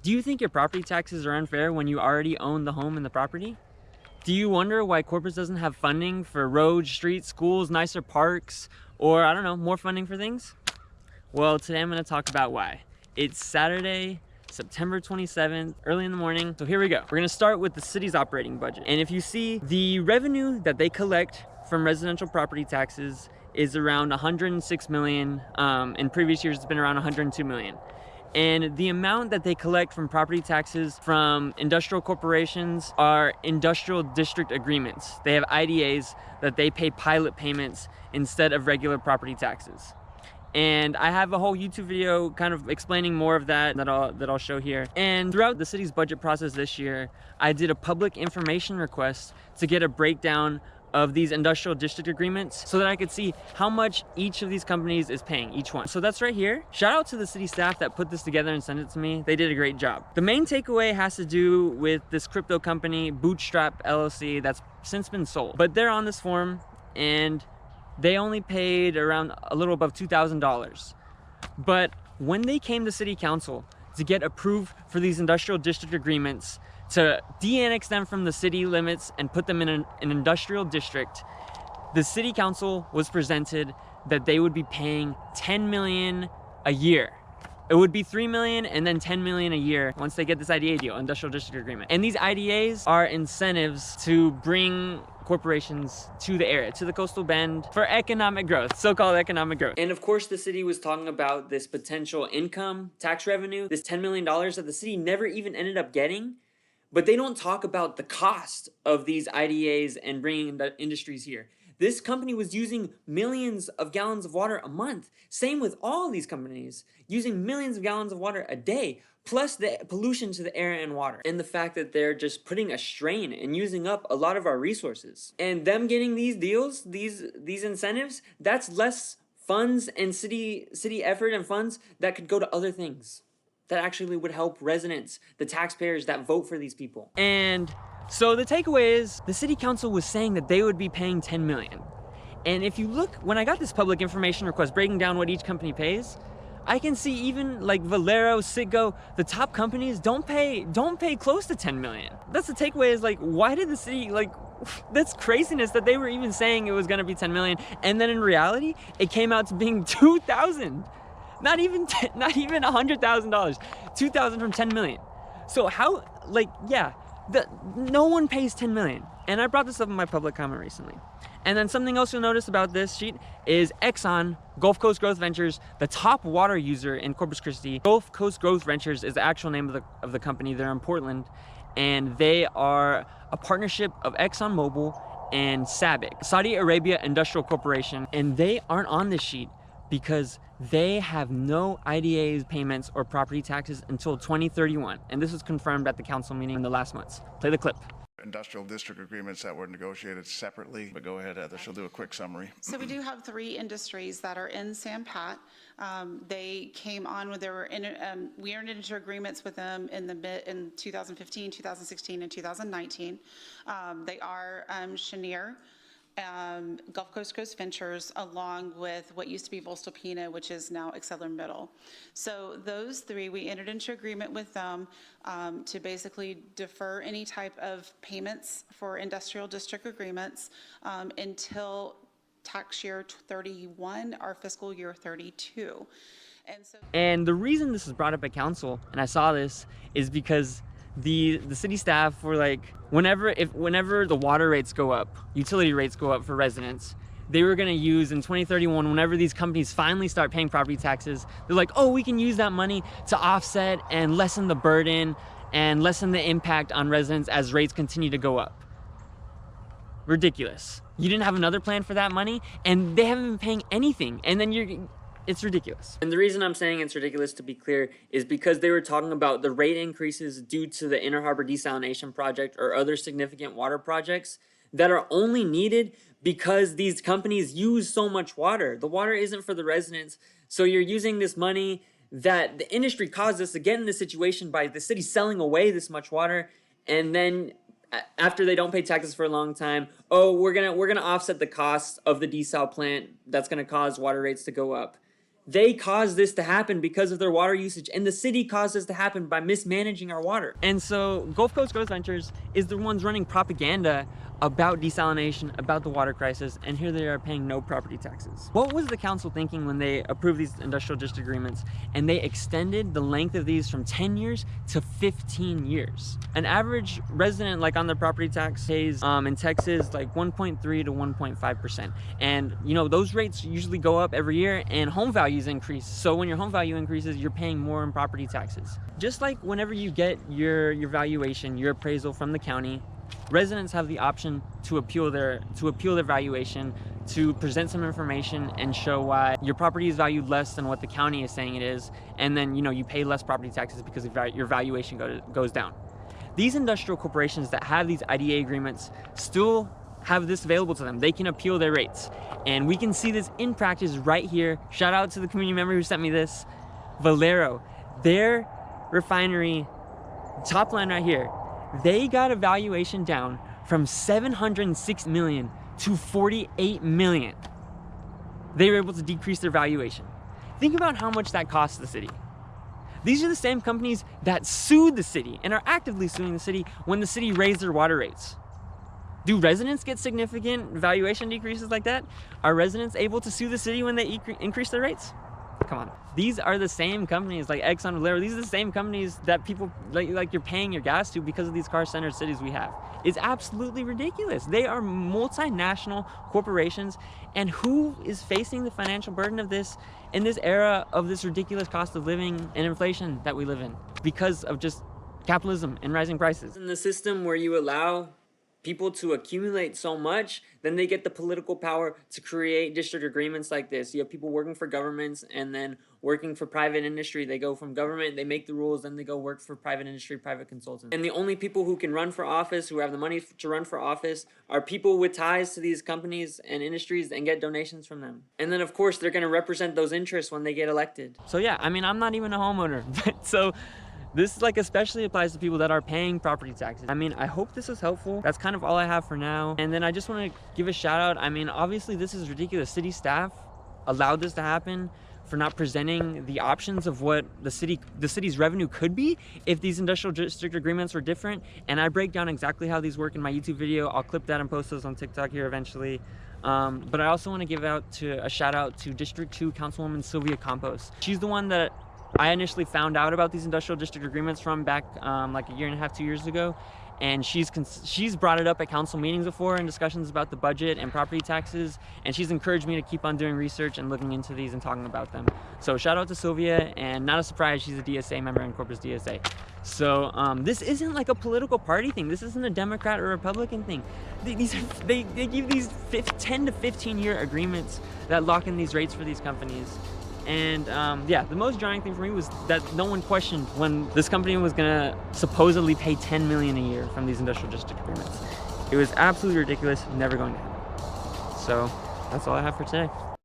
Do you think your property taxes are unfair when you already own the home and the property? Do you wonder why corporate doesn't have funding for roads, streets, schools, nicer parks, or I don't know, more funding for things? Well, today I'm going to talk about why. It's Saturday, September 27th, early in the morning. So here we go. We're going to start with the city's operating budget. And if you see, the revenue that they collect from residential property taxes is around 106 million. In previous years, it's been around 102 million. And the amount that they collect from property taxes from industrial corporations are industrial district agreements. They have IDAs that they pay pilot payments instead of regular property taxes. And I have a whole YouTube video kind of explaining more of that I'll show here. And throughout the city's budget process this year, I did a public information request to get a breakdown of these industrial district agreements so that I could see how much each of these companies is paying, each one. So that's right here. Shout out to the city staff that put this together and sent it to me. They did a great job. The main takeaway has to do with this crypto company, Bootstrap LLC, that's since been sold. But they're on this form and they only paid around a little above $2,000. But when they came to city council to get approved for these industrial district agreements, to de-annex them from the city limits and put them in an industrial district, the city council was presented that they would be paying 10 million a year. It would be 3 million and then 10 million a year once they get this IDA deal, industrial district agreement. And these IDAs are incentives to bring corporations to the area, to the coastal bend for economic growth, so-called economic growth. And of course, the city was talking about this potential income tax revenue, this $10 million that the city never even ended up getting. But they don't talk about the cost of these IDAs and bringing the industries here. This company was using millions of gallons of water a month. Same with all these companies, using millions of gallons of water a day, plus the pollution to the air and water. And the fact that they're just putting a strain and using up a lot of our resources. And them getting these deals, these incentives, that's less funds and city effort and funds that could go to other things that actually would help residents, the taxpayers that vote for these people. And so the takeaway is the city council was saying that they would be paying 10 million. And if you look, when I got this public information request breaking down what each company pays, I can see even like Valero, Citgo, the top companies don't pay close to 10 million. That's the takeaway, is like, why did the city, like, that's craziness that they were even saying it was gonna be 10 million. And then in reality, it came out to being 2,000. Not even $100,000, 2,000 from 10 million. So how, like, yeah, no one pays 10 million. And I brought this up in my public comment recently. And then something else you'll notice about this sheet is Exxon, Gulf Coast Growth Ventures, the top water user in Corpus Christi. Gulf Coast Growth Ventures is the actual name of the company. They're in Portland, and they are a partnership of ExxonMobil and SABIC, Saudi Arabia Industrial Corporation, and they aren't on this sheet because they have no IDAs payments or property taxes until 2031. And this was confirmed at the council meeting in the last months. Play the clip. Industrial district agreements that were negotiated separately. But go ahead, Heather, she'll do a quick summary. So we do have 3 industries that are in San Pat. They came on when we entered into agreements with them in 2015, 2016, and 2019. They are Cheniere, Gulf Coast Growth Ventures, along with what used to be Voestalpine, which is now ArcelorMittal. So those 3, we entered into agreement with them to basically defer any type of payments for industrial district agreements until tax year 31, our fiscal year 32. And the reason this was brought up at council, and I saw this, is because the city staff were like, whenever the water rates go up, utility rates go up for residents, they were going to use in 2031, whenever these companies finally start paying property taxes, they're like, oh, we can use that money to offset and lessen the burden and lessen the impact on residents as rates continue to go up. Ridiculous. You didn't have another plan for that money, and they haven't been paying anything, and then it's ridiculous. And the reason I'm saying it's ridiculous, to be clear, is because they were talking about the rate increases due to the Inner Harbor Desalination Project or other significant water projects that are only needed because these companies use so much water. The water isn't for the residents, so you're using this money that the industry caused us to get in this situation by the city selling away this much water, and then after they don't pay taxes for a long time, oh, we're gonna offset the cost of the desal plant that's gonna cause water rates to go up. They caused this to happen because of their water usage, and the city caused this to happen by mismanaging our water. And so Gulf Coast Growth Ventures is the ones running propaganda about desalination, about the water crisis, and here they are paying no property taxes. What was the council thinking when they approved these industrial district agreements and they extended the length of these from 10 years to 15 years? An average resident, like on their property tax, pays in Texas like 1.3 to 1.5%. And you know, those rates usually go up every year and home values increase. So when your home value increases, you're paying more in property taxes. Just like whenever you get your valuation, your appraisal from the county, residents have the option to appeal their valuation, to present some information and show why your property is valued less than what the county is saying it is, and then you pay less property taxes because your valuation goes down. These industrial corporations that have these IDA agreements still have this available to them. They can appeal their rates, and we can see this in practice right here. Shout out to the community member who sent me this. Valero, their refinery, top line right here, they got a valuation down from 706 million to 48 million. They were able to decrease their valuation. Think about how much that costs the city. These are the same companies that sued the city and are actively suing the city when the city raised their water rates. Do residents get significant valuation decreases like that? Are residents able to sue the city when they increase their rates? Come on. These are the same companies like Exxon, Valero. These are the same companies that people like you're paying your gas to because of these car-centered cities we have. It's absolutely ridiculous. They are multinational corporations, and who is facing the financial burden of this in this era of this ridiculous cost of living and inflation that we live in because of just capitalism and rising prices? In the system where you allow people to accumulate so much, then they get the political power to create district agreements like this. You have people working for governments and then working for private industry. They go from government, they make the rules, then they go work for private industry, private consultants. And the only people who can run for office, who have the money to run for office, are people with ties to these companies and industries and get donations from them. And then of course, they're gonna represent those interests when they get elected. So yeah, I mean, I'm not even a homeowner, but so this especially applies to people that are paying property taxes. I mean, I hope this is helpful. That's kind of all I have for now. And then I just want to give a shout out. I mean, obviously this is ridiculous. City staff allowed this to happen for not presenting the options of what the city's revenue could be if these industrial district agreements were different. And I break down exactly how these work in my YouTube video. I'll clip that and post those on TikTok here eventually. But I also want to give a shout out to District 2 Councilwoman Sylvia Campos. She's the one that I initially found out about these industrial district agreements from back like a year and a half, 2 years ago. And she's brought it up at council meetings before in discussions about the budget and property taxes. And she's encouraged me to keep on doing research and looking into these and talking about them. So shout out to Sylvia, and not a surprise, she's a DSA member in Corpus DSA. So this isn't like a political party thing. This isn't a Democrat or Republican thing. They give these 10 to 15 year agreements that lock in these rates for these companies. And yeah, the most jarring thing for me was that no one questioned when this company was gonna supposedly pay $10 million a year from these industrial district agreements. It was absolutely ridiculous, never going to happen. So that's all I have for today.